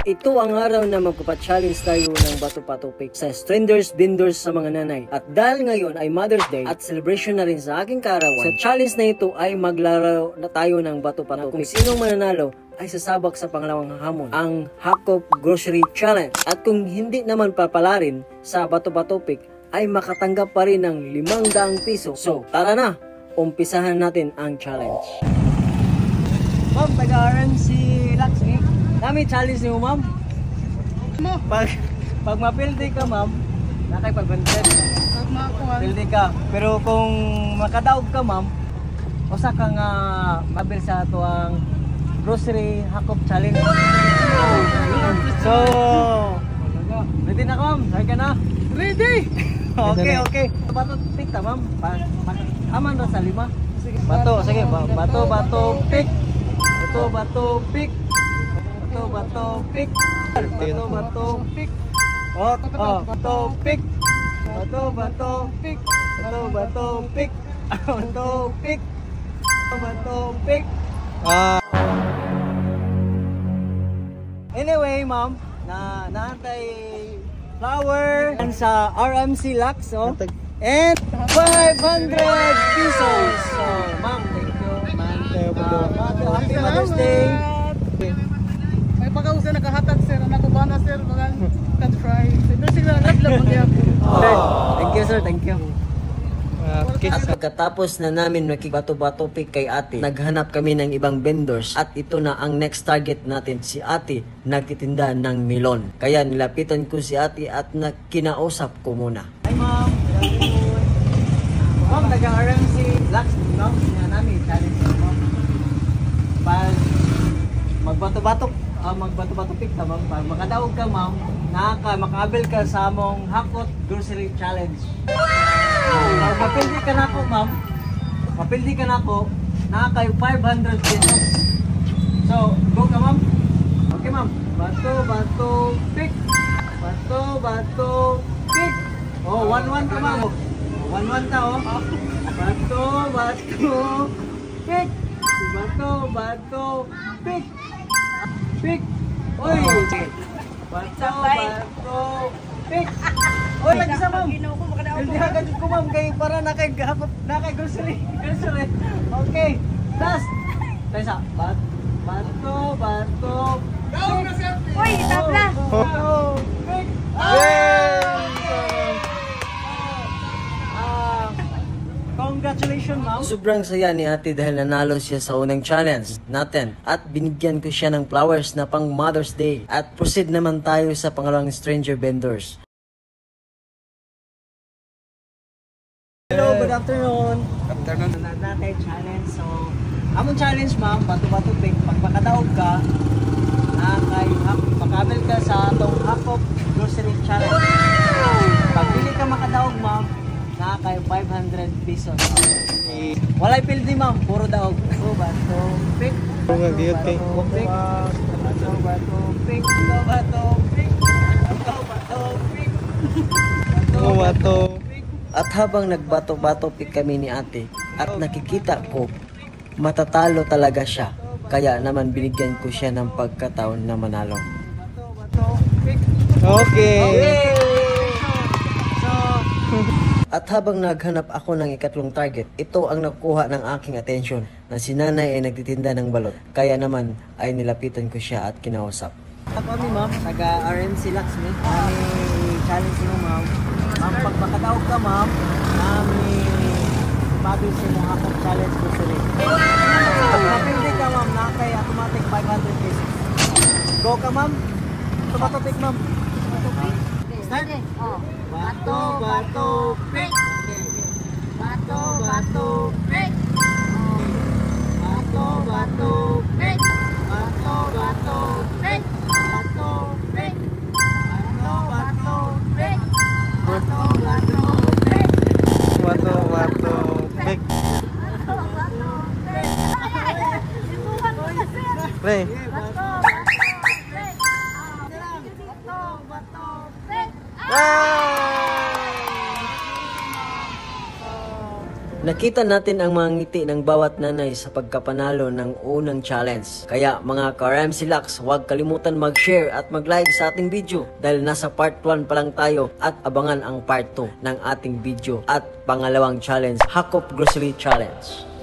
Ito ang araw na magpapa-challenge tayo ng bato-bato pick sa strangers, vendors sa mga nanay. At dahil ngayon ay Mother's Day at celebration na rin sa aking kaarawan, sa challenge na ito ay maglaro na tayo ng bato-bato. Kung sinong mananalo ay sasabak sa pangalawang hamon, ang Hakop Grocery Challenge. At kung hindi naman papalarin sa bato-bato pick, ay makatanggap pa rin ng 500 piso. So, tara na! Umpisahan natin ang challenge. Ma'am, taga-RMC Laxmi. Dami challenge niyo, ma'am. Pag mapildi ka, ma'am, nakay 500. Pag mapildi ka. Pero kung makadaog ka, ma'am, usa ka nga mabil sa ato ang grocery Hakop challenge. So, ready na ka, ma'am? Ready ka na? Ready! Okay. Bato pick ta, ma'am. Aman ra sa 5. Bato, sige. Bato pick. Bato pick. Bato pick. Bato pick. Bato pick. Bato pick. Bato pick. Bato pick. Bato pick. Anyway, ma'am, naantay flower sa RMC Lux, oh. And 500 pesos. So, ma'am, thank you. Happy Mother's Day. May pagkausa nakahatag sir, nakubana sir, mga cut fry. Sila naglaban niya. Thank you, sir. Thank you. At pagkatapos na namin nakibato-bato pick kay ate, naghanap kami ng ibang vendors at ito na ang next target natin. Si ate nagtitinda ng melon. Kaya nilapitan ko si ate at kinausap ko muna. Hi ma'am! Ma'am, nag-RMC Lux, ma'am. Nga namin, challenge ma'am. Pag magbato-bato pick ka ma'am, pag makadaog ka ma'am, makaabil ka sa among Hakop Grocery Challenge. Pag mapildi ka na ako ma'am, nakakay 500 pesos. So, go ka ma'am. Okay ma'am, bato pick. Bato pick. Oh, 1-1 ka ma'am. 1-1 ta oh. Bato pick. Bato pick. Pick. Oy. Bato pick. Oy, lagi sa ma'am. Hindi agad ko ma'am kay para nakay grocery. Okay. Last. Tesa. Bato. Oy, tabla. Pick. Congratulations, ma'am. Sobrang saya ni ate dahil nanalo siya sa unang challenge natin at binigyan ko siya ng flowers na pang Mother's Day. At proceed naman tayo sa pangalawang stranger vendors. Hello, good afternoon. Good afternoon. Natin challenge. So, among challenge, ma'am, bato-bato pick. Pag makadaog ka, makabil ka sa atong Hakop Grocery Challenge. Pag pili ka makadaog, ma'am, nakakay 500 pesos. Walay pildi ma'am, puro daog. Bato pick. Bato pick. At habang nagbato-bato pick kami ni ate at nakikita ko matatalo talaga siya, kaya naman binigyan ko siya ng pagkataon na manalo. Okay. At habang naghanap ako ng ikatlong target, ito ang nakuha ng aking atensyon na si nanay ay nagtitinda ng balot. Kaya naman ay nilapitan ko siya at kinausap. Kami ma'am, taga-RMC Laxmi. Kami challenge mo ma'am. Ma'am, pag makadaog ka ma'am, kami babil sa mga Hakop Challenge Grocery. Pag mapildi ka ma'am, nakay automatic 500 pesos. Go ka ma'am. Bato pick ma'am. Start? Bato pick. Bato pick. Bato pick. Bato pick. Bato pick. Bato pick. Bato pick. Play. Nakita natin ang mga ngiti ng bawat nanay sa pagkapanalo ng unang challenge. Kaya mga ka-RMC Lux, huwag kalimutan mag-share at mag-like sa ating video dahil nasa part 1 pa lang tayo at abangan ang part 2 ng ating video at pangalawang challenge, Hakop Grocery Challenge.